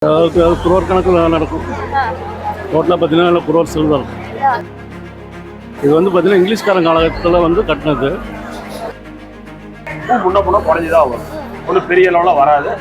குரோர் கணக்கில் நடக்கும். டோட்டலாக பார்த்தீங்கன்னா குரோர் சில்வர். இது வந்து பார்த்தீங்கன்னா இங்கிலீஷ்காரன் காலகட்டத்தில் வந்து கட்டினது. முன்ன முன்ன குறைஞ்சி தான் வரும், ஒன்றும் பெரிய அளவில் வராது.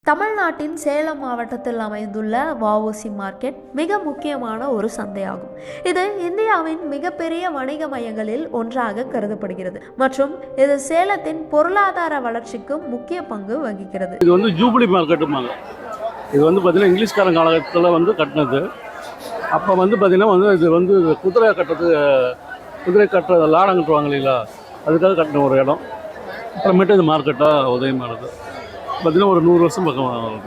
தமிழ்நாட்டின் சேலம் மாவட்டத்தில் அமைந்துள்ள வஉசி மார்க்கெட் மிக முக்கியமான ஒரு சந்தையாகும். இது இந்தியாவின் மிகப்பெரிய வணிக மையங்களில் ஒன்றாக கருதப்படுகிறது மற்றும் இது சேலத்தின் பொருளாதார வளர்ச்சிக்கு முக்கிய பங்கு வகிக்கிறது. இது வந்து ஜூபிலி மார்க்கெட்டுமாங்க. இது வந்து பார்த்தீங்கன்னா இங்கிலீஷ்காரன் காலகட்டத்தில் வந்து கட்டினது. அப்போ வந்து பார்த்தீங்கன்னா வந்து இது வந்து குதிரை கட்டுறது லாடம் கட்டுவாங்க இல்லைங்களா, அதுக்காக கட்டின ஒரு இடம். அப்புறமேட்டு இது மார்க்கெட்டாக உதயமானது. பார்த்தீங்கன்னா ஒரு 100 வருஷம் பக்கம்.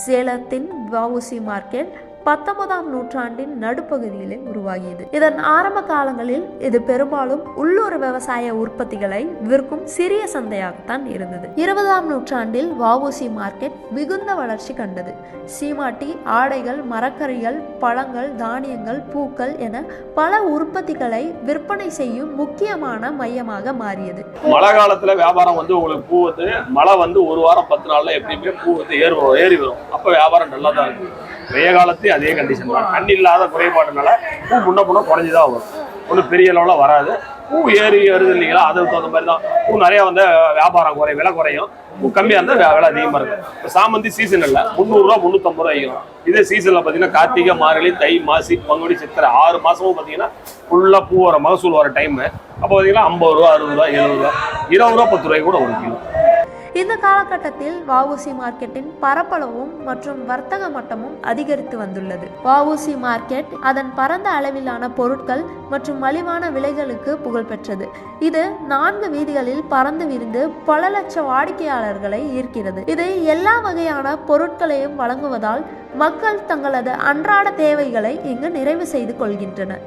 சேலத்தின் வஉசி மார்க்கெட் 19ஆம் நூற்றாண்டின் நடுப்பகுதியிலே உருவாகியது. இதன் ஆரம்ப காலங்களில் இது பெரும்பாலும் உள்ளூர் விவசாய உற்பத்திகளை விற்கும் சிறிய சந்தையாகத்தான் இருந்தது. 20ஆம் நூற்றாண்டில் வஉசி மார்க்கெட் மிகுந்த வளர்ச்சி கண்டது. சீமாட்டி, ஆடைகள், மரக்கறிகள், பழங்கள், தானியங்கள், பூக்கள் என பல உற்பத்திகளை விற்பனை செய்யும் முக்கியமான மையமாக மாறியது. மழை காலத்துல வியாபாரம் வந்து உங்களுக்கு பூ வந்து மழை வந்து ஒரு வாரம் 10 நாள்ல எப்படியுமே பூ வந்து ஏறி வரும். அப்ப வியாபாரம் நல்லா தான் இருக்கும். வெய்ய காலத்தையும் அதே கண்டிஷன் தான். தண்ணி இல்லாத குறைபாடுனால பூ முன்ன குறைஞ்சி தான் வரும், ஒன்றும் பெரிய அளவில் வராது. பூ ஏறி வருது இல்லைங்களா, அதுக்கு தகுந்த மாதிரி தான். பூ நிறையா வந்து வியாபாரம் விலை குறையும். பூ கம்மியாக இருந்தால் விலை அதிகமாக இருக்கும். இப்போ சாமந்தி சீசன் இல்லை, 300 ரூபா 350 ரூபா ஆகிடும். இதே சீசனில் பார்த்தீங்கன்னா கார்த்திகை, மார்கழி, தை, மாசி, பங்குனி, சித்திரை 6 மாதமும் பார்த்தீங்கன்னா ஃபுல்லாக பூ வர மகசூல் வர டைமு. அப்போ பார்த்தீங்கன்னா 50 ரூபா 60 ரூபா 70 ரூபா 20 ரூபா 10 ரூபாய்க்கு கூட ஒரு கிலோ. இந்த காலகட்டத்தில் வஉசி மார்க்கெட்டின் பரப்பளவும் மற்றும் வர்த்தக மட்டமும் அதிகரித்து வந்துள்ளது. வஉசி மார்க்கெட் அதன் பரந்த அளவிலான பொருட்கள் மற்றும் மலிவான விலைகளுக்கு புகழ்பெற்றது. இது 4 வீதிகளில் பறந்து விரிந்து பல லட்சம் வாடிக்கையாளர்களை ஈர்க்கிறது. இது எல்லா வகையான பொருட்களையும் வழங்குவதால் மக்கள் தங்களது அன்றாட தேவைகளை இங்கு நிறைவு செய்து கொள்கின்றனர்.